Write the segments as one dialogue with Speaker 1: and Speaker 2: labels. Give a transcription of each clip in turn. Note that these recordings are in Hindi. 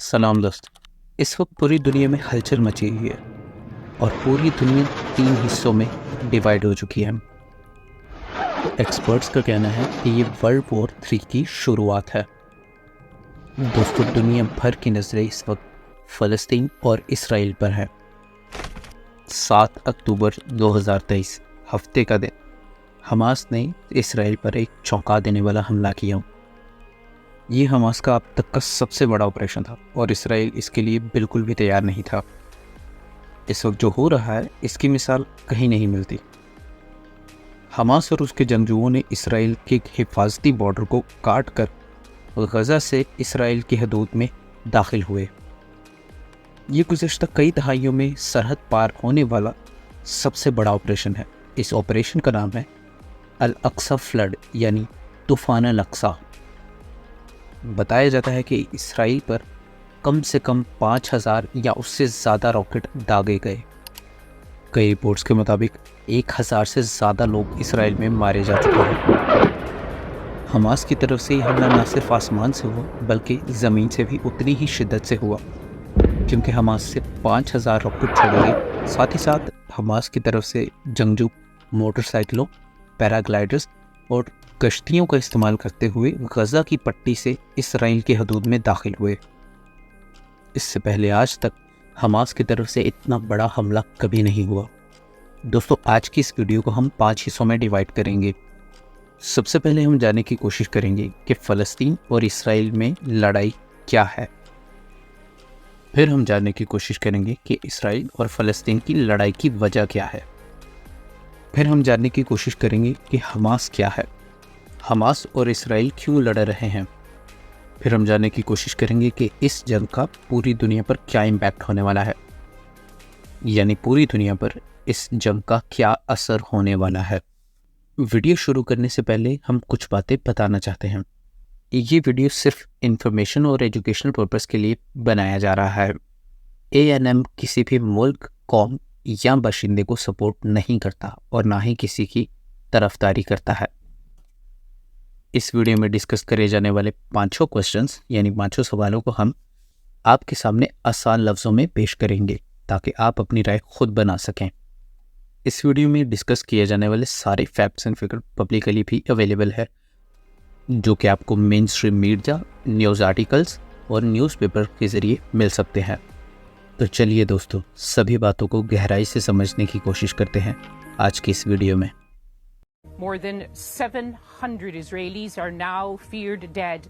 Speaker 1: सलाम दोस्त। इस वक्त पूरी दुनिया में हलचल मची हुई है और पूरी दुनिया 3 हिस्सों में डिवाइड हो चुकी है। एक्सपर्ट्स का कहना है कि ये वर्ल्ड वॉर 3 की शुरुआत है। दोस्तों, दुनिया भर की नज़रें इस वक्त फ़लस्तीन और इसराइल पर है। 7 अक्टूबर 2023 हफ्ते का दिन हमास ने इसराइल पर एक चौंका देने वाला हमला किया। ये हमास का अब तक का सबसे बड़ा ऑपरेशन था और इसराइल इसके लिए बिल्कुल भी तैयार नहीं था। इस वक्त जो हो रहा है इसकी मिसाल कहीं नहीं मिलती। हमास और उसके जंगजुओं ने इसराइल के हिफाजती बॉर्डर को काट कर गज़ा से इसराइल की हदूद में दाखिल हुए। ये गुज़श्ता कई दहाइयों में सरहद पार होने वाला सबसे बड़ा ऑपरेशन है। इस ऑपरेशन का नाम है अल अक्सा फ्लड यानी तूफ़ान अल अक्सा। बताया जाता है कि इसराइल पर कम से कम 5000 या उससे ज़्यादा रॉकेट दागे गए। कई रिपोर्ट्स के मुताबिक 1000 से ज़्यादा लोग इसराइल में मारे जा चुके हैं। हमास की तरफ से यह हमला न सिर्फ आसमान से हुआ बल्कि ज़मीन से भी उतनी ही शिद्दत से हुआ, क्योंकि हमास से 5000 रॉकेट छोड़े गए। साथ ही साथ हमास की तरफ से जंगजू मोटरसाइकिलों, पैराग्लाइडर्स और कश्तियों का इस्तेमाल करते हुए गज़ा की पट्टी से इसराइल की हदूद में दाखिल हुए। इससे पहले आज तक हमास की तरफ से इतना बड़ा हमला कभी नहीं हुआ। दोस्तों, आज की इस वीडियो को हम 5 हिस्सों में डिवाइड करेंगे। सबसे पहले हम जानने की कोशिश करेंगे कि फ़लस्तीन और इसराइल में लड़ाई क्या है। फिर हम जानने की कोशिश करेंगे कि इसराइल और फ़लस्तीन की लड़ाई की वजह क्या है। फिर हम जानने की कोशिश करेंगे कि हमास क्या है, हमास और इसराइल क्यों लड़ रहे हैं। फिर हम जानने की कोशिश करेंगे कि इस जंग का पूरी दुनिया पर क्या इम्पैक्ट होने वाला है, यानी पूरी दुनिया पर इस जंग का क्या असर होने वाला है। वीडियो शुरू करने से पहले हम कुछ बातें बताना चाहते हैं। ये वीडियो सिर्फ इंफॉर्मेशन और एजुकेशनल पर्पस के लिए बनाया जा रहा है। ANM किसी भी मुल्क, कौम या बाशिंदे को सपोर्ट नहीं करता और ना ही किसी की तरफदारी करता है। इस वीडियो में डिस्कस करे जाने वाले 5 क्वेश्चंस यानी 5 सवालों को हम आपके सामने आसान लफ्ज़ों में पेश करेंगे ताकि आप अपनी राय खुद बना सकें। इस वीडियो में डिस्कस किए जाने वाले सारे फैक्ट्स एंड फिगर पब्लिकली भी अवेलेबल है, जो कि आपको main stream media, news articles और न्यूज़पेपर के ज़रिए मिल सकते हैं। तो चलिए दोस्तों, सभी बातों को गहराई से समझने की कोशिश करते हैं आज की इस वीडियो में।
Speaker 2: More than 700 Israelis are now feared dead.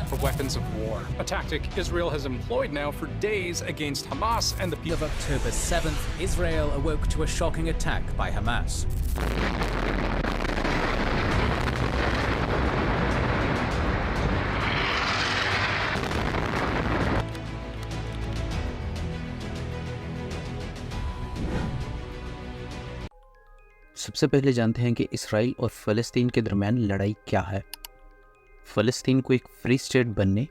Speaker 3: For weapons of war, a tactic Israel has employed now for days against Hamas and the people.
Speaker 4: Of October 7th, Israel awoke to a shocking attack by Hamas.
Speaker 1: सबसे पहले जानते हैं कि इसराइल और फ़लस्तीन के दरमियान लड़ाई क्या है। फ़लस्तीन को एक फ्री स्टेट बनने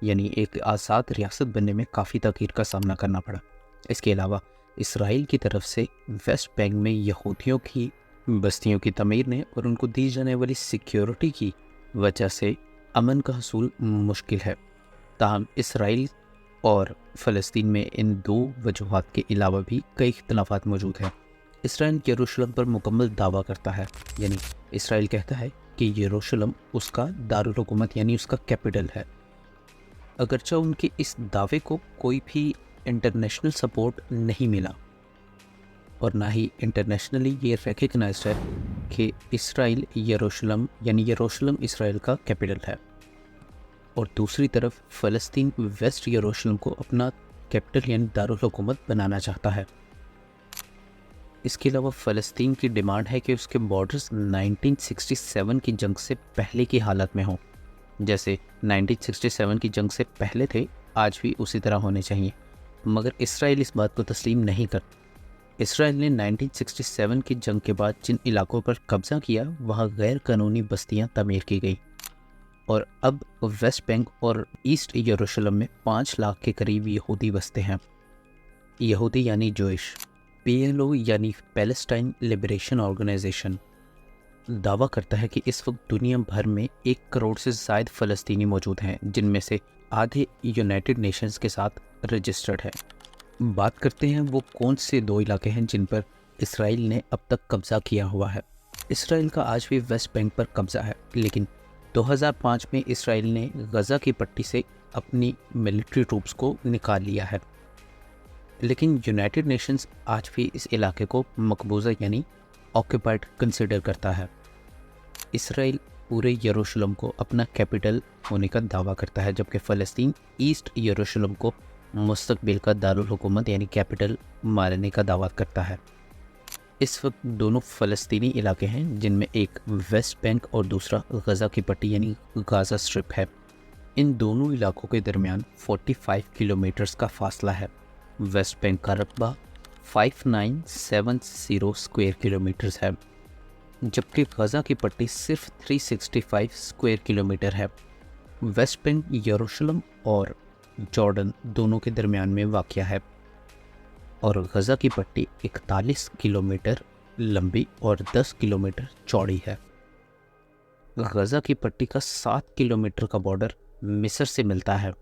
Speaker 1: यानी एक आज़ाद रियासत बनने में काफ़ी तकीर का सामना करना पड़ा। इसके अलावा इसराइल की तरफ से वेस्ट बैंक में यहूदियों की बस्तियों की तमीर ने और उनको दी जाने वाली सिक्योरिटी की वजह से अमन का हसूल मुश्किल है। ताहम इसराइल और फ़लस्तीन में इन 2 वजूहात के अलावा भी कई इख्तलाफात मौजूद हैं। इसराइल यरूशलेम पर मुकम्मल दावा करता है, यानी इसराइल कहता है कि यरूशलेम उसका दारुल हुकूमत यानी उसका कैपिटल है। अगरचे उनके इस दावे को कोई भी इंटरनेशनल सपोर्ट नहीं मिला और ना ही इंटरनेशनली ये रिकग्नाइज्ड है कि इसराइल यरूशलेम यानी यरूशलेम इसराइल का कैपिटल है। और दूसरी तरफ फ़लस्तीन वेस्ट यरूशलेम को अपना कैपिटल यानी दारुल हुकूमत बनाना चाहता है। इसके अलावा फ़लस्तीन की डिमांड है कि उसके बॉर्डर्स 1967 की जंग से पहले की हालत में हों, जैसे 1967 की जंग से पहले थे आज भी उसी तरह होने चाहिए। मगर इसराइल इस बात को तस्लीम नहीं करता। इसराइल ने 1967 की जंग के बाद जिन इलाकों पर कब्ज़ा किया वहाँ गैर कानूनी बस्तियाँ तमीर की गई और अब वेस्ट बैंक और ईस्ट यरूशलेम में 5 लाख के करीब यहूदी बसते हैं। यहूदी यानी जोइश। PLO यानी पैलेस्टाइन लिबरेशन ऑर्गेनाइजेशन दावा करता है कि इस वक्त दुनिया भर में 1 करोड़ से ज़ायद फ़लस्तीनी मौजूद हैं, जिनमें से आधे यूनाइटेड नेशंस के साथ रजिस्टर्ड है। बात करते हैं वो कौन से 2 इलाके हैं जिन पर इसराइल ने अब तक कब्ज़ा किया हुआ है। इसराइल का आज भी वेस्ट बैंक पर कब्ज़ा है, लेकिन 2005 में इसराइल ने गज़ा की पट्टी से अपनी मिलिट्री ट्रूप्स को निकाल लिया है। लेकिन यूनाइटेड नेशंस आज भी इस इलाके को मकबूजा यानी ऑक्यूपाइड कंसिडर करता है। इसराइल पूरे यरूशलेम को अपना कैपिटल होने का दावा करता है, जबकि फ़लस्तीन ईस्ट यरूशलेम को मुस्तकबिल का दारुल हुकूमत यानी कैपिटल मानने का दावा करता है। इस वक्त दोनों फ़लस्तीनी इलाके हैं, जिनमें एक वेस्ट बैंक और दूसरा गज़ा की पट्टी यानी गाज़ा स्ट्रिप है। इन दोनों इलाकों के दरमियान 45 किलोमीटर्स का फासला है। वेस्ट बैंक का रकबा 5970 स्क्वायर किलोमीटर्स है, जबकि गज़ा की पट्टी सिर्फ 365 स्क्वायर किलोमीटर है। वेस्ट बैंक यरूशलेम और जॉर्डन दोनों के दरमियान में वाक़या है और गज़ा की पट्टी 41 किलोमीटर लंबी और 10 किलोमीटर चौड़ी है। गज़ा की पट्टी का 7 किलोमीटर का बॉर्डर मिस्र से मिलता है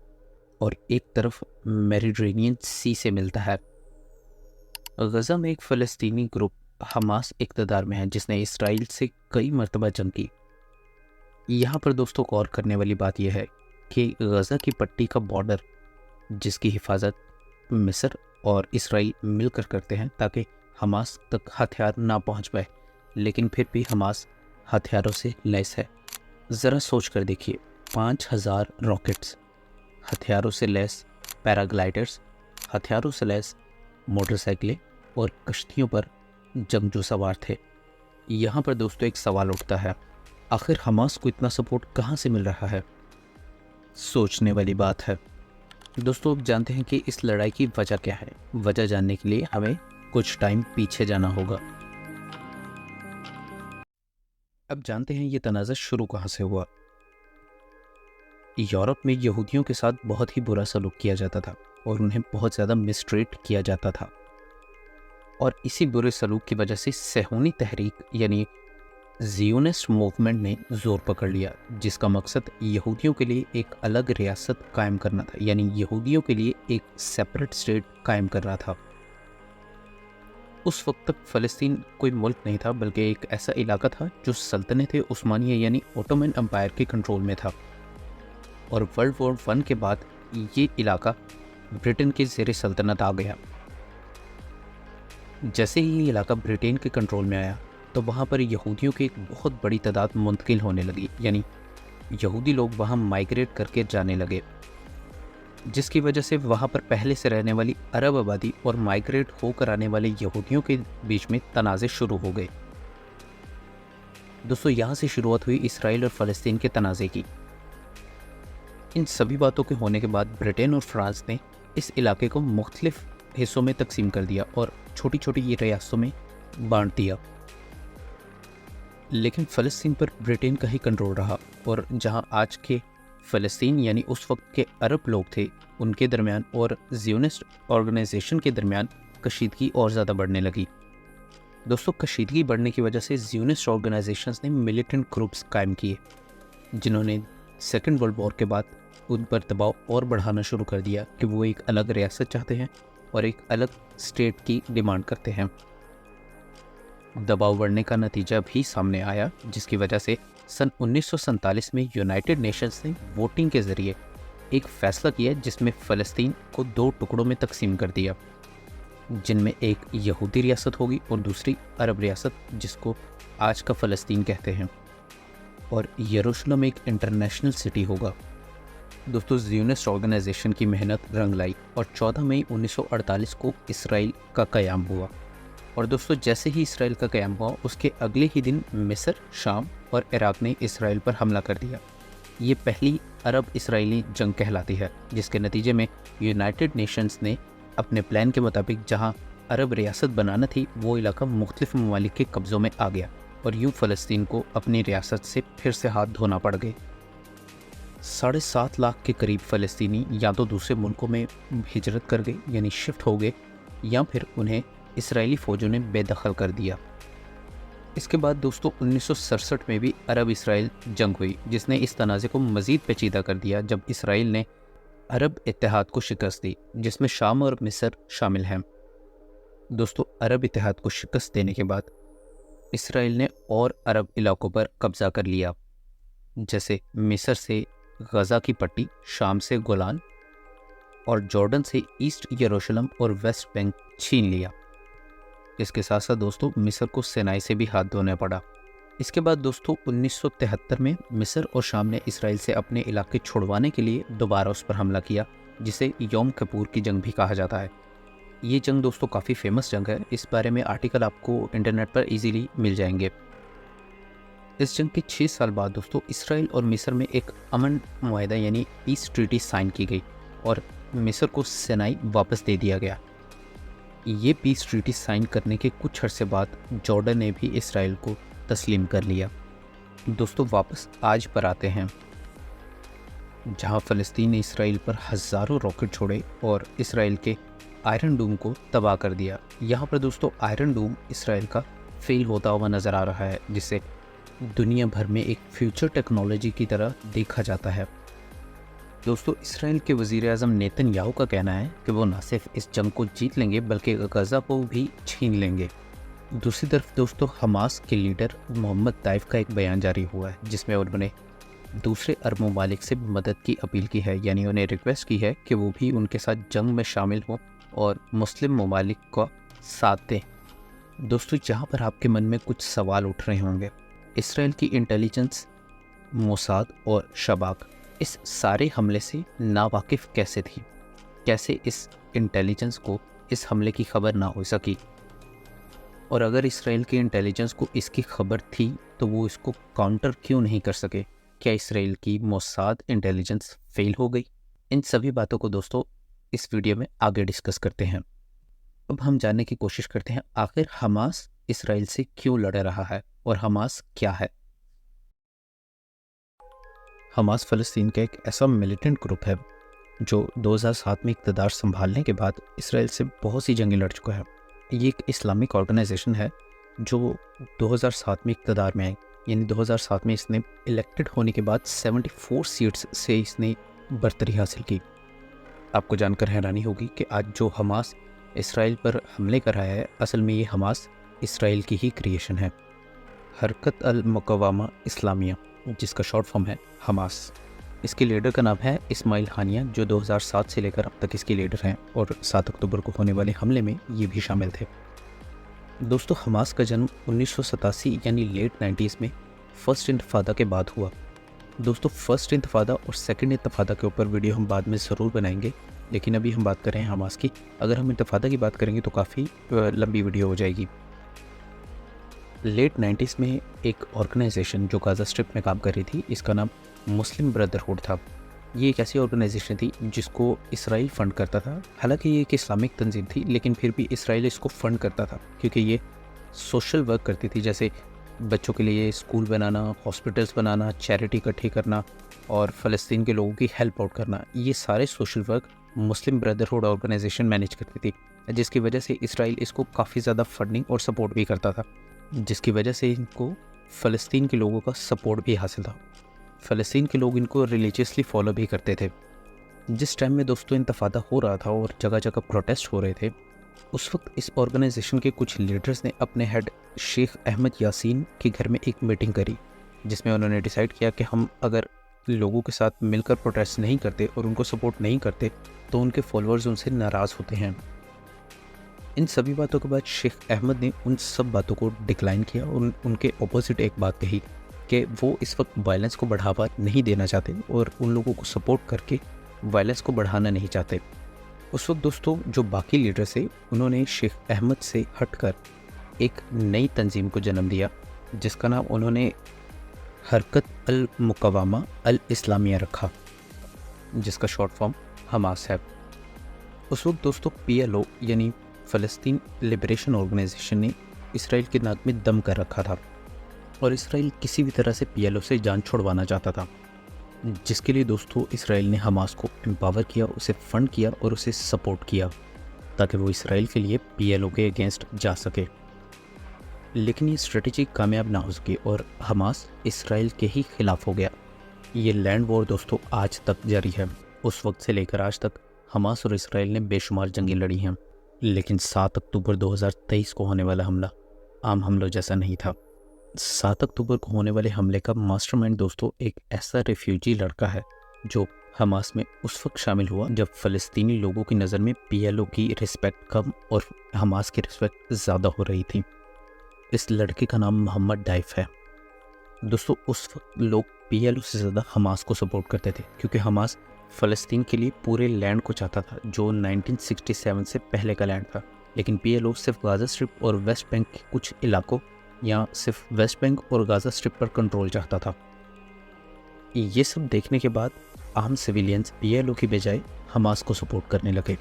Speaker 1: और एक तरफ मेडिटेरेनियन सी से मिलता है। गज़ा में एक फ़लस्तीनी ग्रुप हमास इक़्तिदार में है, जिसने इसराइल से कई मरतबा जंग की। यहाँ पर दोस्तों गौर करने वाली बात यह है कि गज़ा की पट्टी का बॉर्डर, जिसकी हिफाजत मिस्र और इसराइल मिलकर करते हैं ताकि हमास तक हथियार ना पहुँच पाए, लेकिन फिर भी हमास हथियारों से लैस है। ज़रा सोच कर देखिए, 5000 रॉकेट्स, हथियारों से लैस पैराग्लाइडर्स, हथियारों से लैस मोटरसाइकिलें और कश्तियों पर जंगजू सवार थे। यहाँ पर दोस्तों एक सवाल उठता है, आखिर हमास को इतना सपोर्ट कहाँ से मिल रहा है? सोचने वाली बात है। दोस्तों अब जानते हैं कि इस लड़ाई की वजह क्या है। वजह जानने के लिए हमें कुछ टाइम पीछे जाना होगा। अब जानते हैं ये तनाज़ा शुरू कहाँ से हुआ। यूरोप में यहूदियों के साथ बहुत ही बुरा सलूक किया जाता था और उन्हें बहुत ज़्यादा मिसट्रीट किया जाता था, और इसी बुरे सलूक की वजह से सहूनी तहरीक यानी ज़ियोनिस्ट मूवमेंट ने ज़ोर पकड़ लिया, जिसका मकसद यहूदियों के लिए एक अलग रियासत कायम करना था, यानी यहूदियों के लिए एक सेपरेट स्टेट कायम करना था। उस वक्त तक फ़लस्तीन कोई मुल्क नहीं था, बल्कि एक ऐसा इलाका था जो सल्तनत उस्मानिया यानी ओटोमन एम्पायर के कंट्रोल में था। और वर्ल्ड वॉर 1 के बाद ये इलाका ब्रिटेन के ज़ेर सल्तनत आ गया। जैसे ही ये इलाका ब्रिटेन के कंट्रोल में आया तो वहाँ पर यहूदियों की एक बहुत बड़ी तादाद मुंतकिल होने लगी, यानी यहूदी लोग वहाँ माइग्रेट करके जाने लगे, जिसकी वजह से वहाँ पर पहले से रहने वाली अरब आबादी और माइग्रेट होकर आने वाले यहूदियों के बीच में तनाज़े शुरू हो गए। दोस्तों यहाँ से शुरुआत हुई इसराइल और फ़लस्तीन के तनाज़े की। इन सभी बातों के होने के बाद ब्रिटेन और फ्रांस ने इस इलाके को मुख्तलिफ हिस्सों में तकसीम कर दिया और छोटी छोटी ये रियासतों में बांट दिया। लेकिन फ़लस्तीन पर ब्रिटेन का ही कंट्रोल रहा, और जहां आज के फ़लस्तीन यानी उस वक्त के अरब लोग थे, उनके दरमियान और ज़ियोनिस्ट ऑर्गेनाइजेशन के दरमियान कशीदगी और ज़्यादा बढ़ने लगी। दोस्तों कशीदगी बढ़ने की वजह से ज़ियोनिस्ट ऑर्गेनाइजेशंस ने मिलिटेंट ग्रुप्स कायम किए, जिन्होंने सेकेंड वर्ल्ड वॉर के बाद उन पर दबाव और बढ़ाना शुरू कर दिया कि वो एक अलग रियासत चाहते हैं और एक अलग स्टेट की डिमांड करते हैं। दबाव बढ़ने का नतीजा भी सामने आया, जिसकी वजह से सन 1947 में यूनाइटेड नेशंस ने वोटिंग के ज़रिए एक फ़ैसला किया जिसमें फ़लस्तीन को 2 टुकड़ों में तकसीम कर दिया, जिनमें एक यहूदी रियासत होगी और दूसरी अरब रियासत, जिसको आज का फ़लस्तीन कहते हैं, और यरूशलेम एक इंटरनेशनल सिटी होगा। दोस्तों ज़ियोनिस्ट ऑर्गेनाइजेशन की मेहनत रंग लाई और 14 मई 1948 को इसराइल का क़याम हुआ। और दोस्तों जैसे ही इसराइल का क़याम हुआ, उसके अगले ही दिन मिस्र, शाम और इराक़ ने इसराइल पर हमला कर दिया। ये पहली अरब इसराइली जंग कहलाती है, जिसके नतीजे में यूनाइटेड नेशंस ने अपने प्लान के मुताबिक जहां अरब रियासत बनाना थी, वो इलाका मुख्तलिफ ममालिक के कब्ज़ों में आ गया और यूँ फ़लस्तीन को अपनी रियासत से फिर से हाथ धोना पड़ गए। 7.5 लाख के करीब फ़लस्तीनी या तो दूसरे मुल्कों में हिजरत कर गए यानी शिफ्ट हो गए, या फिर उन्हें इसराइली फ़ौजों ने बेदखल कर दिया। इसके बाद दोस्तों 1967 में भी अरब इसराइल जंग हुई, जिसने इस तनाज़े को मज़ीद पेचीदा कर दिया जब इसराइल ने अरब इत्तेहाद को शिकस्त दी, जिसमें शाम और मिस्र शामिल हैं। दोस्तों अरब इत्तेहाद को शिकस्त देने के बाद इसराइल ने और अरब इलाकों पर कब्ज़ा कर लिया, जैसे मिस्र से गज़ा की पट्टी, शाम से गोलान और जॉर्डन से ईस्ट यरूशलेम और वेस्ट बैंक छीन लिया। इसके साथ साथ दोस्तों मिस्र को सिनाई से भी हाथ धोना पड़ा। इसके बाद दोस्तों 1973 में मिस्र और शाम ने इसराइल से अपने इलाके छुड़वाने के लिए दोबारा उस पर हमला किया, जिसे यौम किपुर की जंग भी कहा जाता है। ये जंग दोस्तों काफ़ी फेमस जंग है, इस बारे में आर्टिकल आपको इंटरनेट पर इजीली मिल जाएंगे। इस जंग के 6 साल बाद दोस्तों इसराइल और मिस्र में एक अमन मुआहदा यानी पीस ट्रीटी साइन की गई और मिस्र को सिनाई वापस दे दिया गया। ये पीस ट्रीटी साइन करने के कुछ अर्से बाद जॉर्डन ने भी इसराइल को तस्लीम कर लिया। दोस्तों वापस आज पर आते हैं, जहां फ़लस्तीन ने इसराइल पर हज़ारों रॉकेट छोड़े और इसराइल के आयरन डूम को तबाह कर दिया। यहाँ पर दोस्तों आयरन डूम इसराइल का फेल होता हुआ नज़र आ रहा है, जिसे दुनिया भर में एक फ्यूचर टेक्नोलॉजी की तरह देखा जाता है। दोस्तों इसराइल के वज़ीर-ए-आज़म नेतन्याहू का कहना है कि वो न सिर्फ इस जंग को जीत लेंगे बल्कि गज़ा को भी छीन लेंगे। दूसरी तरफ दोस्तों हमास के लीडर मोहम्मद ताइफ का एक बयान जारी हुआ है, जिसमें उन्होंने दूसरे अरब ममालिक से मदद की अपील की है, यानी उन्हें रिक्वेस्ट की है कि वो भी उनके साथ जंग में शामिल हों और मुस्लिम ममालिक का साथ दें। दोस्तों यहाँ पर आपके मन में कुछ सवाल उठ रहे होंगे, इसराइल की इंटेलिजेंस, मोसाद और शबाक इस सारे हमले से नावाकिफ़ कैसे थी? कैसे इस इंटेलिजेंस को इस हमले की खबर ना हो सकी? और अगर इसराइल की इंटेलिजेंस को इसकी खबर थी तो वो इसको काउंटर क्यों नहीं कर सके? क्या इसराइल की मोसाद इंटेलिजेंस फेल हो गई? इन सभी बातों को दोस्तों इस वीडियो में आगे डिस्कस करते हैं। अब हम जानने की कोशिश करते हैं आखिर हमास इसराइल से क्यों लड़ रहा है और हमास क्या है। हमास फ़लस्तीन का एक ऐसा मिलिटेंट ग्रुप है जो 2007 में इक़्तिदार संभालने के बाद इसराइल से बहुत सी जंगें लड़ चुका है। ये एक इस्लामिक ऑर्गेनाइजेशन है जो 2007 में इक़्तिदार में आई, यानी 2007 में इसने इलेक्टेड होने के बाद 74 सीट्स से इसने बरतरी हासिल की। आपको जानकर हैरानी होगी कि आज जो हमास इसराइल पर हमले कर रहा है, असल में ये हमास इसराइल की ही क्रिएशन है। हरकत अल मुक़ावमा इस्लामिया, जिसका शॉर्ट फॉर्म है हमास। इसके लीडर का नाम है इस्माइल हानिया, जो 2007 से लेकर अब तक इसके लीडर हैं और 7 अक्टूबर को होने वाले हमले में ये भी शामिल थे। दोस्तों हमास का जन्म 1987 यानी लेट 90s में फ़र्स्ट इंतफादा के बाद हुआ। दोस्तों फ़र्स्ट इंतफादा और सेकंड इंतफादा के ऊपर वीडियो हम बाद में ज़रूर बनाएंगे, लेकिन अभी हम बात कर रहे हैं हमास की। अगर हम इंतफादा की बात करेंगे तो काफ़ी लंबी वीडियो हो जाएगी। लेट 90s में एक ऑर्गेनाइजेशन जो गाज़ा स्ट्रिप में काम कर रही थी, इसका नाम मुस्लिम ब्रदरहुड था। ये एक ऐसी ऑर्गेनाइजेशन थी जिसको इसराइल फ़ंड करता था। हालांकि ये एक इस्लामिक तंजीम थी, लेकिन फिर भी इसराइल इसको फ़ंड करता था क्योंकि ये सोशल वर्क करती थी, जैसे बच्चों के लिए स्कूल बनाना, हॉस्पिटल्स बनाना, चैरिटी इकट्ठी करना और फ़लस्तीन के लोगों की हेल्प आउट करना। ये सारे सोशल वर्क मुस्लिम ब्रदरहुड ऑर्गेनाइजेशन मैनेज करती थी, जिसकी वजह से इसराइल इसको काफ़ी ज़्यादा फंडिंग और सपोर्ट भी करता था, जिसकी वजह से इनको फ़लस्तीन के लोगों का सपोर्ट भी हासिल था। फ़लस्तीन के लोग इनको रिलीजियसली फॉलो भी करते थे। जिस टाइम में दोस्तों इंतफादा हो रहा था और जगह जगह प्रोटेस्ट हो रहे थे, उस वक्त इस ऑर्गेनाइजेशन के कुछ लीडर्स ने अपने हेड शेख अहमद यासीन के घर में एक मीटिंग करी, जिसमें उन्होंने डिसाइड किया कि हम अगर लोगों के साथ मिलकर प्रोटेस्ट नहीं करते और उनको सपोर्ट नहीं करते तो उनके फॉलोअर्स उनसे नाराज़ होते हैं। इन सभी बातों के बाद शेख अहमद ने उन सब बातों को डिक्लाइन किया और उनके ऑपोजिट एक बात कही कि वो इस वक्त वायलेंस को बढ़ावा नहीं देना चाहते और उन लोगों को सपोर्ट करके वायलेंस को बढ़ाना नहीं चाहते। उस वक्त दोस्तों जो बाकी लीडर्स थे, उन्होंने शेख अहमद से हटकर एक नई तंजीम को जन्म दिया, जिसका नाम उन्होंने हरकत अल मुक़ावमा अल इस्लामिया रखा, जिसका शॉर्ट फॉर्म हमास है। उस वक्त दोस्तों PLO यानी फ़लस्तीन लिबरेशन ऑर्गेनाइजेशन ने इसराइल के नाक में दम कर रखा था और इसराइल किसी भी तरह से PLO से जान छुड़वाना चाहता था, जिसके लिए दोस्तों इसराइल ने हमास को एम्पावर किया, उसे फंड किया और उसे सपोर्ट किया। ताकि वो इसराइल के लिए PLO के अगेंस्ट जा सके। लेकिन ये स्ट्रेटेजी कामयाब ना हो सकी और हमास इसराइल के ही खिलाफ हो गया। ये लैंड वॉर दोस्तों आज तक जारी है। उस वक्त से लेकर आज तक हमास और इसराइल ने बेशुमार जंगें लड़ी हैं, लेकिन 7 अक्टूबर 2023 को होने वाला हमला आम हमलों जैसा नहीं था। 7 अक्टूबर को होने वाले हमले का मास्टरमाइंड दोस्तों एक ऐसा रिफ्यूजी लड़का है जो हमास में उस वक्त शामिल हुआ जब फ़लस्तीनी लोगों की नज़र में PLO की रिस्पेक्ट कम और हमास की रिस्पेक्ट ज़्यादा हो रही थी। इस लड़के का नाम मोहम्मद डाइफ है। दोस्तों उस वक्त लोग PLO से ज़्यादा हमास को सपोर्ट करते थे, क्योंकि हमास फ़लस्तीन के लिए पूरे लैंड को चाहता था जो 1967 से पहले का लैंड था। लेकिन PLO सिर्फ गाज़ा स्ट्रिप और वेस्ट बैंक के कुछ इलाकों या सिर्फ वेस्ट बैंक और गाज़ा स्ट्रिप पर कंट्रोल चाहता था। ये सब देखने के बाद आम सिविलियंस PLO की बजाय हमास को सपोर्ट करने लगे।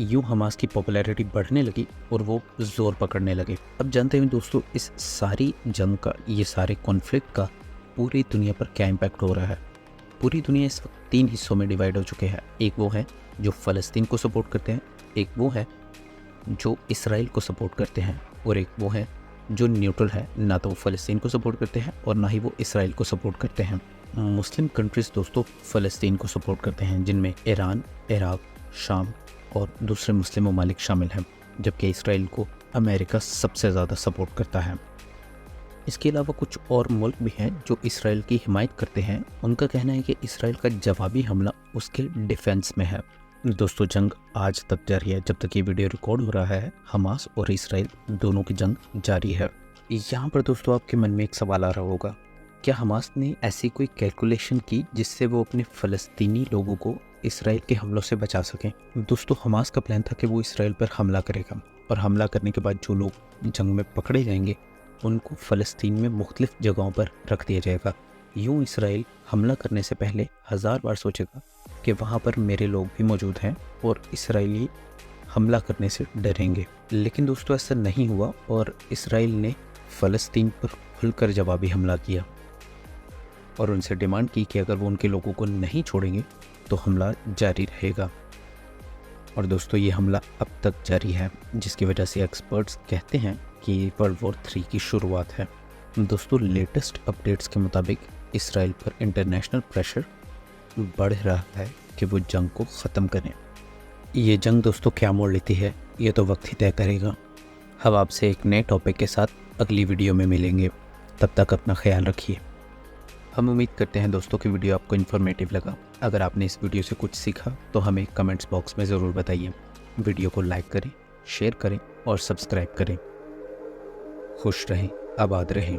Speaker 1: यूँ हमास की पॉपुलैरिटी बढ़ने लगी और वो जोर पकड़ने लगे। अब जानते हैं दोस्तों इस सारी जंग का, ये सारे कॉन्फ्लिक्ट का पूरी दुनिया पर क्या इम्पैक्ट हो रहा है। पूरी दुनिया इस वक्त 3 हिस्सों में डिवाइड हो चुके हैं। एक वो है जो फ़लस्तीन को सपोर्ट करते हैं, एक वो है जो इसराइल को सपोर्ट करते हैं, और एक वो है जो न्यूट्रल है, ना तो वो फ़लस्तीन को सपोर्ट करते हैं और ना ही वो इसराइल को सपोर्ट करते हैं। मुस्लिम कंट्रीज़ दोस्तों फ़लस्तीन को सपोर्ट करते हैं, जिनमें ईरान, इराक, शाम और दूसरे मुस्लिम ममालिक शामिल हैं, जबकि इसराइल को अमेरिका सबसे ज़्यादा सपोर्ट करता है। इसके अलावा कुछ और मुल्क भी हैं जो इसराइल की हिमायत करते हैं। उनका कहना है कि इसराइल का जवाबी हमला उसके डिफेंस में है। दोस्तों जंग आज तक जारी है। जब तक ये वीडियो रिकॉर्ड हो रहा है हमास और इसराइल दोनों की जंग जारी है। यहाँ पर दोस्तों आपके मन में एक सवाल आ रहा होगा, क्या हमास ने ऐसी कोई कैलकुलेशन की जिससे वो अपने फ़लस्तीनी लोगों को इसराइल के हमलों से बचा सकें? दोस्तों हमास का प्लान था कि वो इसराइल पर हमला करेगा और हमला करने के बाद जो लोग जंग में पकड़े जाएंगे उनको फ़लस्तीन में मुख्तलिफ जगहों पर रख दिया जाएगा। यूँ इसराइल हमला करने से पहले 1000 बार सोचेगा कि वहाँ पर मेरे लोग भी मौजूद हैं और इसराइली हमला करने से डरेंगे। लेकिन दोस्तों ऐसा नहीं हुआ और इसराइल ने फ़लस्तीन पर खुलकर जवाबी हमला किया और उनसे डिमांड की कि अगर वो उनके लोगों को नहीं छोड़ेंगे तो हमला जारी रहेगा। और दोस्तों ये हमला अब तक जारी है, जिसकी वजह से एक्सपर्ट्स कहते हैं कि वर्ल्ड वॉर 3 की शुरुआत है। दोस्तों लेटेस्ट अपडेट्स के मुताबिक इसराइल पर इंटरनेशनल प्रेशर बढ़ रहा है कि वो जंग को ख़त्म करें। ये जंग दोस्तों क्या मोड़ लेती है ये तो वक्त ही तय करेगा। हम आपसे एक नए टॉपिक के साथ अगली वीडियो में मिलेंगे। तब तक अपना ख्याल रखिए। हम उम्मीद करते हैं दोस्तों कि वीडियो आपको इन्फॉर्मेटिव लगा। अगर आपने इस वीडियो से कुछ सीखा तो हमें कमेंट्स बॉक्स में ज़रूर बताइए। वीडियो को लाइक करें, शेयर करें और सब्सक्राइब करें। खुश रहें, आबाद रहें।